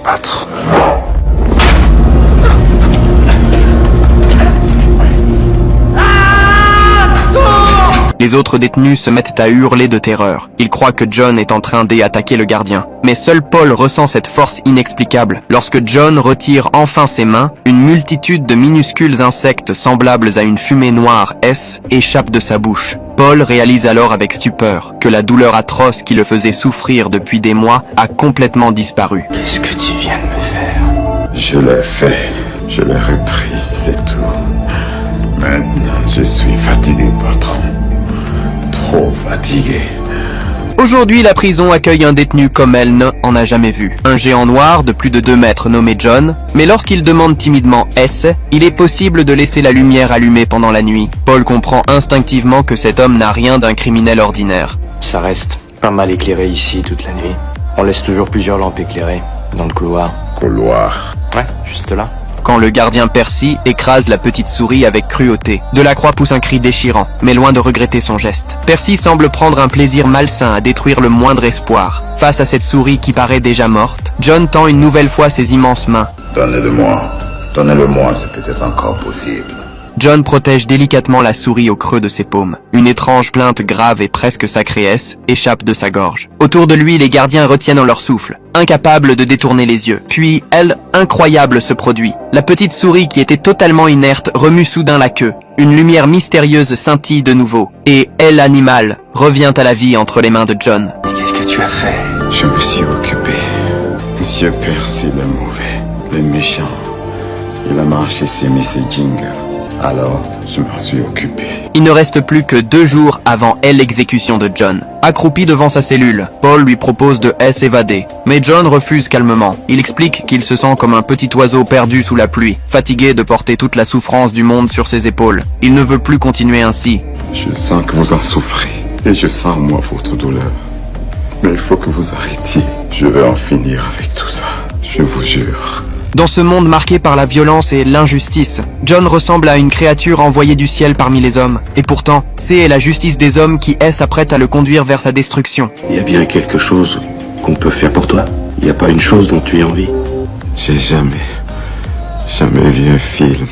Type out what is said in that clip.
patron. Les autres détenus se mettent à hurler de terreur. Ils croient que John est en train d'attaquer le gardien. Mais seul Paul ressent cette force inexplicable. Lorsque John retire enfin ses mains, une multitude de minuscules insectes semblables à une fumée noire échappent de sa bouche. Paul réalise alors avec stupeur que la douleur atroce qui le faisait souffrir depuis des mois a complètement disparu. Qu'est-ce que tu viens de me faire? Je l'ai fait, je l'ai repris, c'est tout. Maintenant, je suis fatigué, patron. Trop fatigué. Aujourd'hui, la prison accueille un détenu comme elle n'en a jamais vu. Un géant noir de plus de 2 mètres nommé John, mais lorsqu'il demande timidement S, il est possible de laisser la lumière allumée pendant la nuit. Paul comprend instinctivement que cet homme n'a rien d'un criminel ordinaire. Ça reste pas mal éclairé ici toute la nuit. On laisse toujours plusieurs lampes éclairées dans le couloir. Couloir. Ouais, juste là. Quand le gardien Percy écrase la petite souris avec cruauté, Delacroix pousse un cri déchirant, mais loin de regretter son geste. Percy semble prendre un plaisir malsain à détruire le moindre espoir. Face à cette souris qui paraît déjà morte, John tend une nouvelle fois ses immenses mains. Donnez-le-moi. Donnez-le-moi, c'est peut-être encore possible. John protège délicatement la souris au creux de ses paumes. Une étrange plainte grave et presque sacrée échappe de sa gorge. Autour de lui, les gardiens retiennent leur souffle, incapables de détourner les yeux. Puis, incroyable se produit. La petite souris qui était totalement inerte remue soudain la queue. Une lumière mystérieuse scintille de nouveau. Et l'animal, revient à la vie entre les mains de John. Mais qu'est-ce que tu as fait? Je me suis occupé. Monsieur Percy le mauvais, le méchant. Il a marché sur Mr. Jingle. Alors, je m'en suis occupé. Il ne reste plus que 2 jours avant l'exécution de John. Accroupi devant sa cellule, Paul lui propose de s'évader. Mais John refuse calmement. Il explique qu'il se sent comme un petit oiseau perdu sous la pluie, fatigué de porter toute la souffrance du monde sur ses épaules. Il ne veut plus continuer ainsi. Je sens que vous en souffrez. Et je sens, moi, votre douleur. Mais il faut que vous arrêtiez. Je vais en finir avec tout ça. Je vous jure. Dans ce monde marqué par la violence et l'injustice, John ressemble à une créature envoyée du ciel parmi les hommes. Et pourtant, c'est la justice des hommes qui s'apprête à le conduire vers sa destruction. Il y a bien quelque chose qu'on peut faire pour toi. Il n'y a pas une chose dont tu aies envie. J'ai jamais vu un film